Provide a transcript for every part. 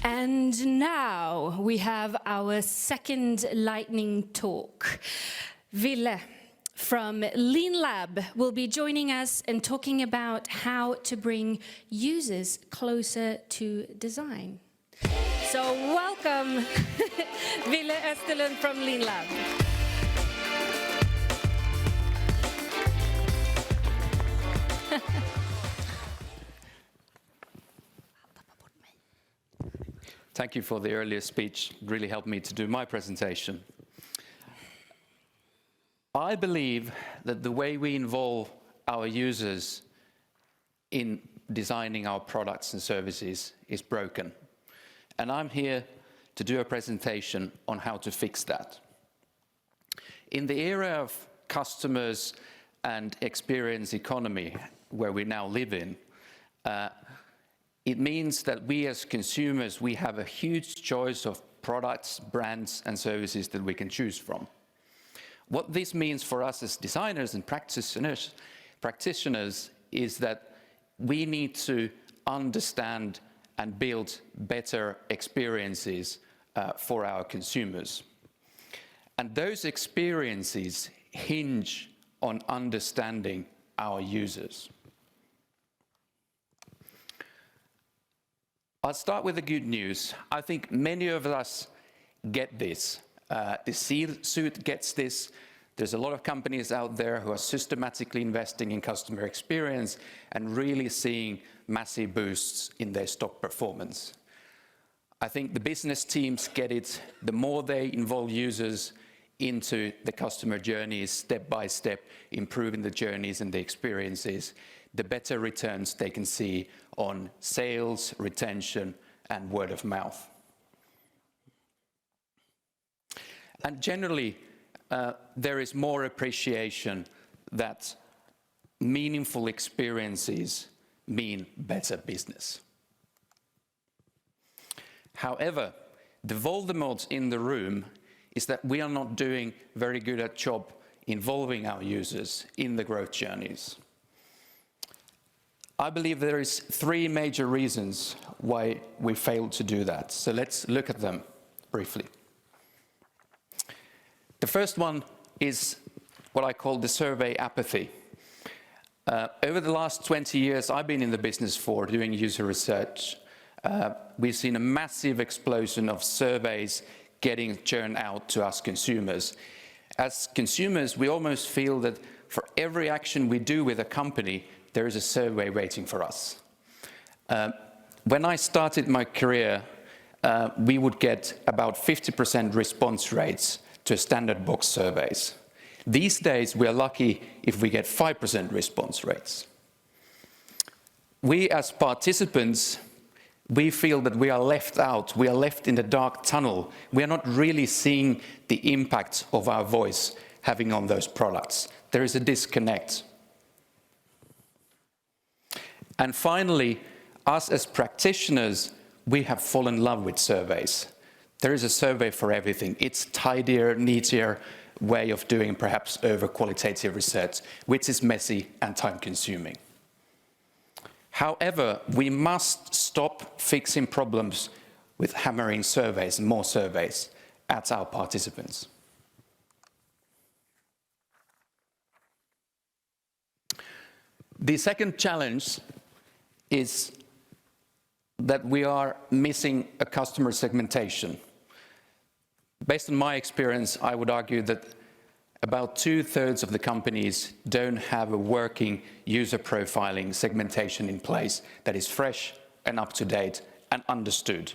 And now we have our second lightning talk. Ville from Lean Lab will be joining us and talking about how to bring users closer to design. So welcome, Ville Österlund from Lean Lab. Thank you for the earlier speech. It really helped me to do my presentation. I believe that the way we involve our users in designing our products and services is broken. And I'm here to do a presentation on how to fix that. In the era of customers and experience economy, where we now live in, it means that we as consumers, we have a huge choice of products, brands, and services that we can choose from. What this means for us as designers and practitioners is that we need to understand and build better experiences for our consumers. And those experiences hinge on understanding our users. I'll start with the good news. I think many of us get this. The C-suite gets this. There's a lot of companies out there who are systematically investing in customer experience and really seeing massive boosts in their stock performance. I think the business teams get it. The more they involve users into the customer journeys, step by step, improving the journeys and the experiences, the better returns they can see on sales, retention, and word of mouth. And generally, there is more appreciation that meaningful experiences mean better business. However, the Voldemort in the room is that we are not doing very good at job involving our users in the growth journeys. I believe there is 3 major reasons why we failed to do that. So let's look at them briefly. The first one is what I call the survey apathy. Over the last 20 years, I've been in the business for doing user research. We've seen a massive explosion of surveys getting churned out to us consumers. As consumers, we almost feel that for every action we do with a company, there is a survey waiting for us. When I started my career, we would get about 50% response rates to standard box surveys. These days, we are lucky if we get 5% response rates. We as participants, we feel that we are left out, we are left in the dark tunnel. We are not really seeing the impact of our voice having on those products. There is a disconnect. And finally, us as practitioners, we have fallen in love with surveys. There is a survey for everything. It's tidier, neater way of doing perhaps over qualitative research, which is messy and time-consuming. However, we must stop fixing problems with hammering surveys and more surveys at our participants. The second challenge is that we are missing a customer segmentation. Based on my experience, I would argue that about 2/3 of the companies don't have a working user profiling segmentation in place that is fresh and up to date and understood.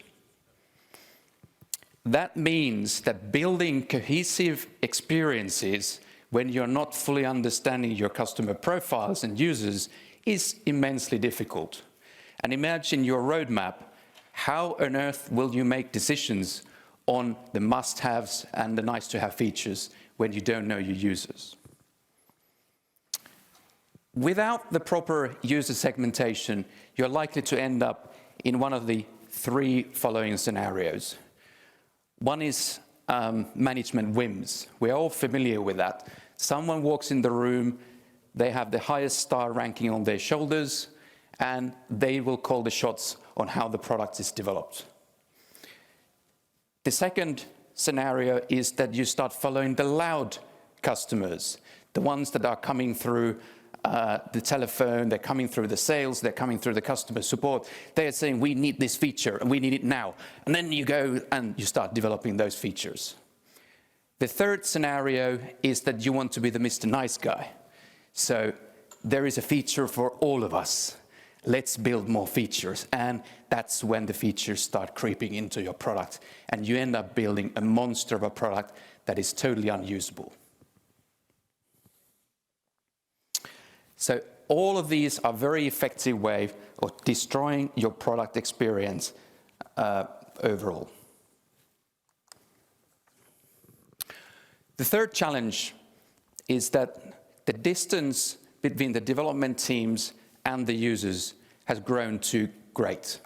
That means that building cohesive experiences when you're not fully understanding your customer profiles and users is immensely difficult. And imagine your roadmap. How on earth will you make decisions on the must-haves and the nice-to-have features when you don't know your users? Without the proper user segmentation, you're likely to end up in one of the 3 following scenarios. One is management whims. We're all familiar with that. Someone walks in the room, they have the highest star ranking on their shoulders, and they will call the shots on how the product is developed. The second scenario is that you start following the loud customers, the ones that are coming through the telephone, they're coming through the sales, they're coming through the customer support. They're saying, we need this feature and we need it now. And then you go and you start developing those features. The third scenario is that you want to be the Mr. Nice Guy. So there is a feature for all of us. Let's build more features. And that's when the features start creeping into your product. And you end up building a monster of a product that is totally unusable. So all of these are very effective way of destroying your product experience overall. The third challenge is that the distance between the development teams and the users has grown too great.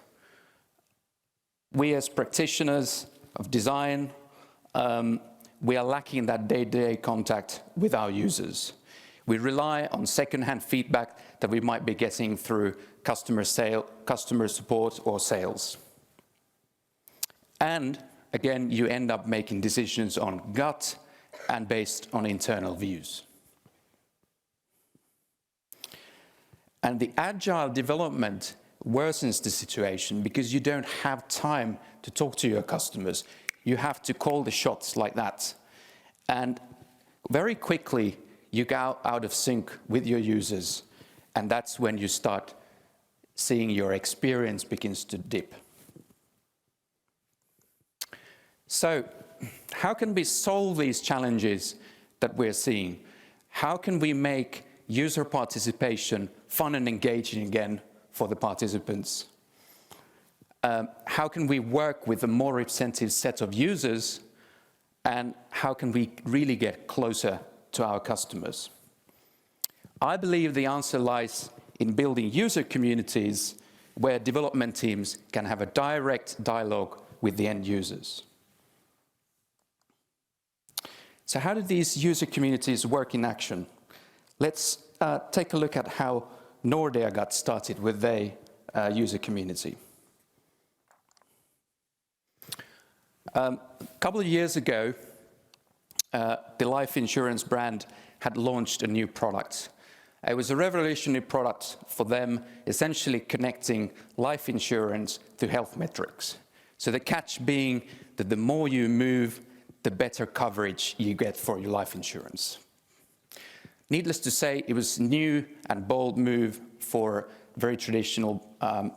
We as practitioners of design, we are lacking that day-to-day contact with our users. We rely on second-hand feedback that we might be getting through customer support or sales. And again, you end up making decisions on gut and based on internal views. And the agile development worsens the situation because you don't have time to talk to your customers. You have to call the shots like that. And very quickly, you go out of sync with your users, and that's when you start seeing your experience begins to dip. So, how can we solve these challenges that we're seeing? How can we make user participation fun and engaging again for the participants? How can we work with a more representative set of users? And how can we really get closer to our customers? I believe the answer lies in building user communities where development teams can have a direct dialogue with the end users. So how do these user communities work in action? Let's take a look at how Nordea got started with their user community. A couple of years ago, the life insurance brand had launched a new product. It was a revolutionary product for them, essentially connecting life insurance to health metrics. So the catch being that the more you move, the better coverage you get for your life insurance. Needless to say, it was a new and bold move for a very traditional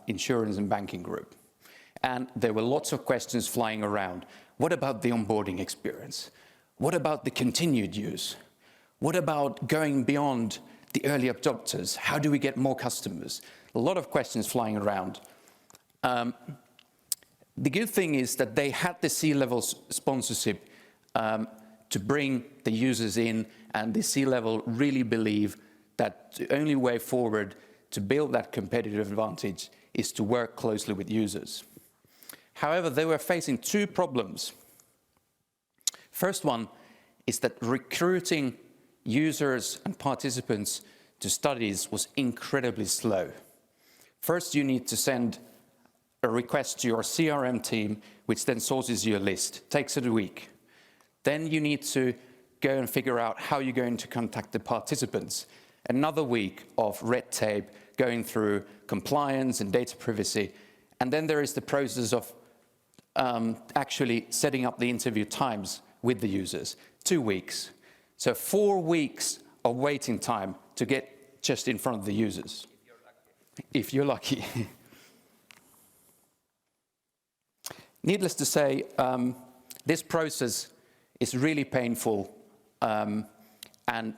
insurance and banking group. And there were lots of questions flying around. What about the onboarding experience? What about the continued use? What about going beyond the early adopters? How do we get more customers? A lot of questions flying around. The good thing is that they had the C-level sponsorship to bring the users in, and the C-level really believe that the only way forward to build that competitive advantage is to work closely with users. However, they were facing two problems. First one is that recruiting users and participants to studies was incredibly slow. First, you need to send a request to your CRM team, which then sources your list. Takes it a week. Then you need to go and figure out how you're going to contact the participants. Another week of red tape going through compliance and data privacy. And then there is the process of actually setting up the interview times with the users. 2 weeks. So 4 weeks of waiting time to get just in front of the users. If you're lucky. Needless to say, this process is really painful, and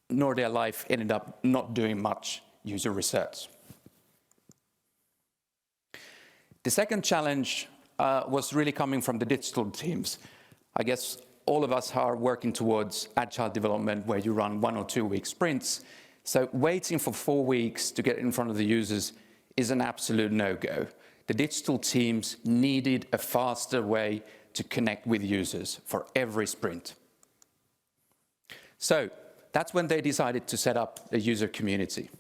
Nordea Life ended up not doing much user research. The second challenge was really coming from the digital teams. I guess all of us are working towards agile development where you run 1 or 2 week sprints. So waiting for 4 weeks to get in front of the users is an absolute no-go. The digital teams needed a faster way to connect with users for every sprint. So that's when they decided to set up a user community.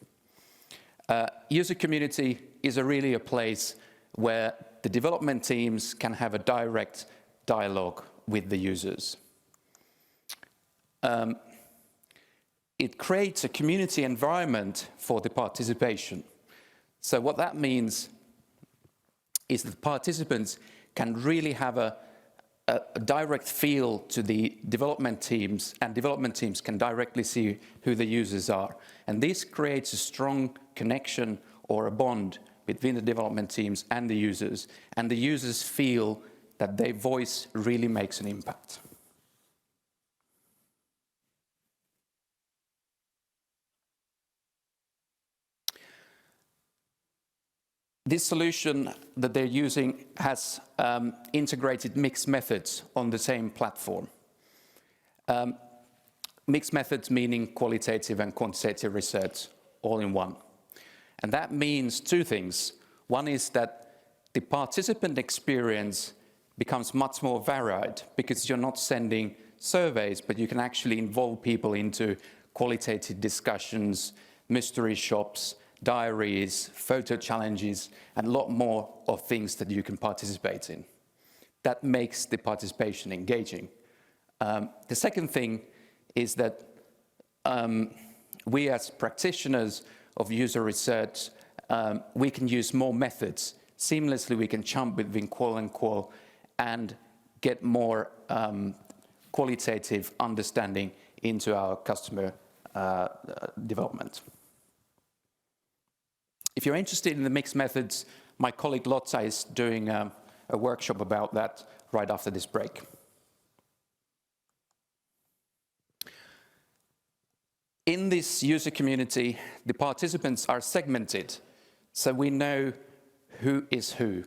User community is really a place where the development teams can have a direct dialogue with the users. It creates a community environment for the participation. So what that means is that participants can really have a direct feel to the development teams, and development teams can directly see who the users are. And this creates a strong connection or a bond between the development teams and the users feel that their voice really makes an impact. This solution that they're using has integrated mixed methods on the same platform. Mixed methods meaning qualitative and quantitative research all in one. And that means two things. One is that the participant experience becomes much more varied because you're not sending surveys, but you can actually involve people into qualitative discussions, mystery shops, diaries, photo challenges, and a lot more of things that you can participate in. That makes the participation engaging. The second thing is that we as practitioners of user research, we can use more methods. Seamlessly, we can jump between qual and qual and get more qualitative understanding into our customer development. If you're interested in the mixed methods, my colleague Lotta is doing a workshop about that right after this break. In this user community, the participants are segmented, so we know who is who.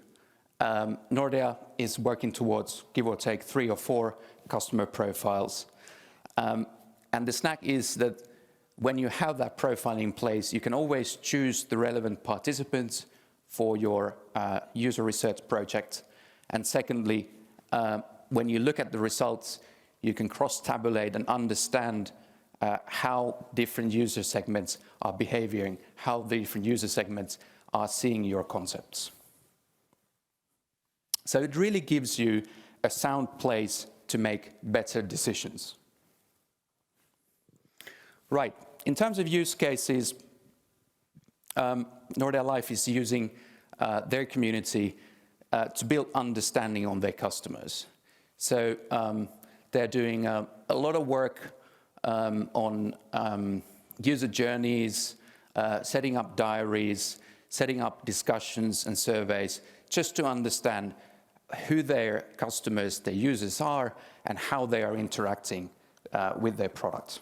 Nordea is working towards, give or take, 3 or 4 customer profiles. And the snack is that when you have that profile in place, you can always choose the relevant participants for your user research project. And secondly, when you look at the results, you can cross-tabulate and understand how different user segments are behaving, how the different user segments are seeing your concepts. So it really gives you a sound place to make better decisions. Right. In terms of use cases, Nordea Life is using their community to build understanding on their customers. So they're doing a lot of work on user journeys, setting up diaries, setting up discussions and surveys, just to understand who their customers, their users are, and how they are interacting with their product.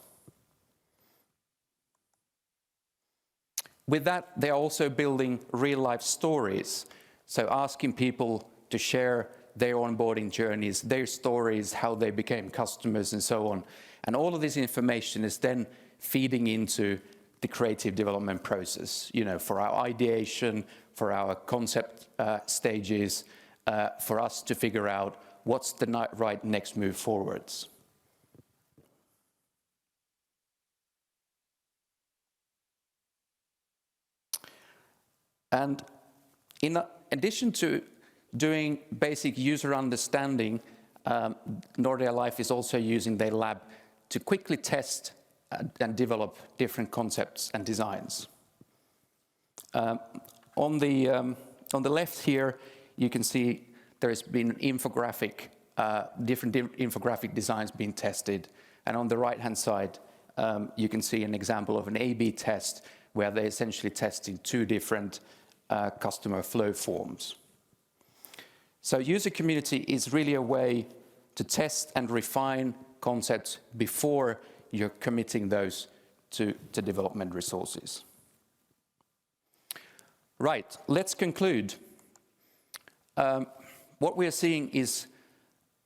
With that, they're also building real-life stories, so asking people to share their onboarding journeys, their stories, how they became customers, and so on. And all of this information is then feeding into the creative development process, for our ideation, for our concept stages, for us to figure out what's the right next move forwards. And in addition to doing basic user understanding, Nordea Life is also using their lab to quickly test and develop different concepts and designs. On the left here, you can see there's been different infographic designs being tested. And on the right-hand side, you can see an example of an A/B test where they're essentially testing 2 different customer flow forms. So user community is really a way to test and refine concepts before you're committing those to development resources. Right, let's conclude. What we are seeing is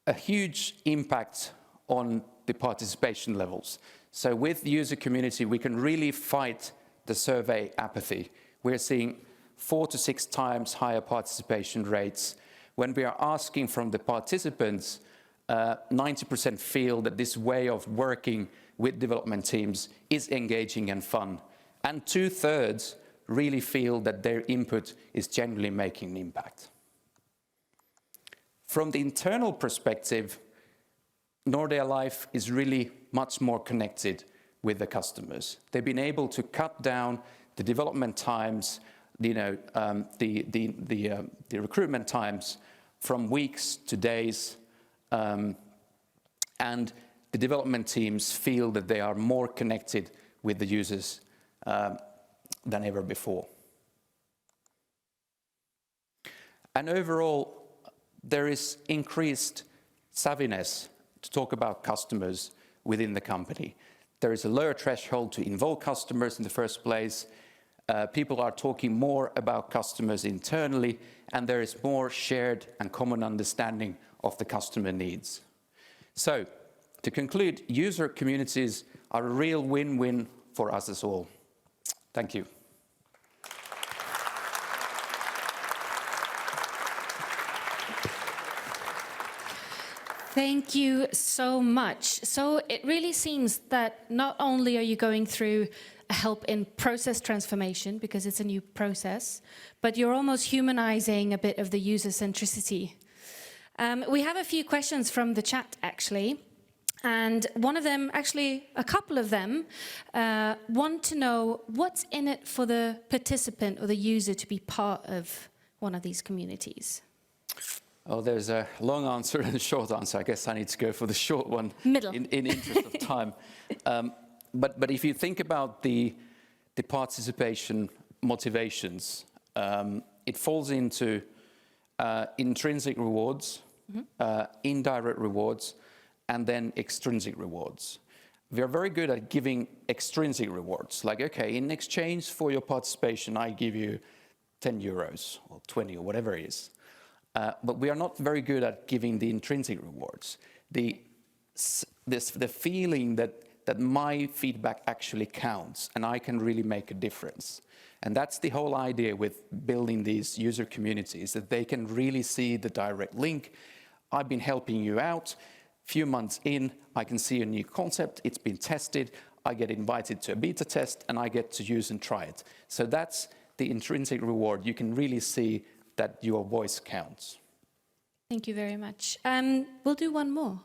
a huge impact on the participation levels. So with the user community, we can really fight the survey apathy. We're seeing 4 to 6 times higher participation rates. When we are asking from the participants, 90% feel that this way of working with development teams is engaging and fun. And 2/3 really feel that their input is genuinely making an impact. From the internal perspective, Nordea Life is really much more connected with the customers. They've been able to cut down the development times, the recruitment times from weeks to days, and the development teams feel that they are more connected with the users than ever before. And overall, there is increased savviness to talk about customers within the company. There is a lower threshold to involve customers in the first place. People are talking more about customers internally, and there is more shared and common understanding of the customer needs. So, to conclude, user communities are a real win-win for us all. Thank you. Thank you so much. So it really seems that not only are you going through a help in process transformation, because it's a new process, but you're almost humanizing a bit of the user centricity. We have a few questions from the chat, actually. And one of them, actually a couple of them, want to know what's in it for the participant or the user to be part of one of these communities. Oh, there's a long answer and a short answer. I guess I need to go for the short one. Middle. In interest of time. But if you think about the participation motivations, it falls into intrinsic rewards, indirect rewards, and then extrinsic rewards. We are very good at giving extrinsic rewards. Like, okay, in exchange for your participation, I give you 10 euros or 20 or whatever it is. But we are not very good at giving the intrinsic rewards. The feeling that my feedback actually counts and I can really make a difference. And that's the whole idea with building these user communities, that they can really see the direct link. I've been helping you out. Few months in, I can see a new concept. It's been tested. I get invited to a beta test and I get to use and try it. So that's the intrinsic reward. You can really see that your voice counts. Thank you very much. We'll do one more.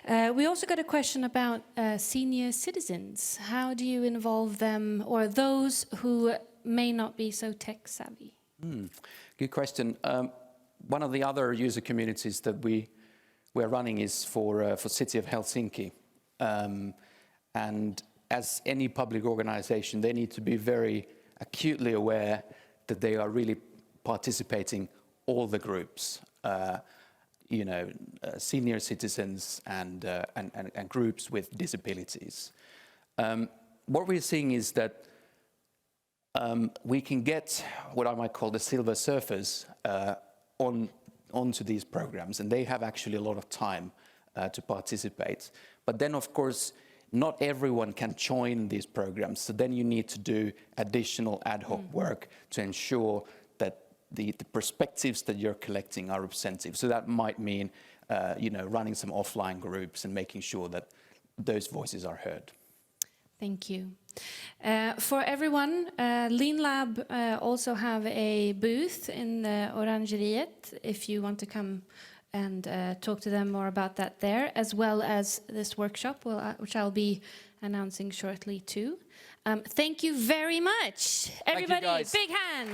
We also got a question about senior citizens. How do you involve them or those who may not be so tech savvy? Good question. One of the other user communities that we're running is for City of Helsinki. And as any public organization, they need to be very acutely aware that they are really participating all the groups, senior citizens and groups with disabilities. What we're seeing is that we can get what I might call the silver surfers onto these programs, and they have actually a lot of time to participate. But then, of course, not everyone can join these programs, so then you need to do additional ad hoc work to ensure that the perspectives that you're collecting are representative. So that might mean, running some offline groups and making sure that those voices are heard. Thank you. For everyone, Lean Lab also have a booth in the Orangeriet if you want to come and talk to them more about that there, as well as this workshop, which I'll be announcing shortly too. Thank you very much. Everybody, big hand.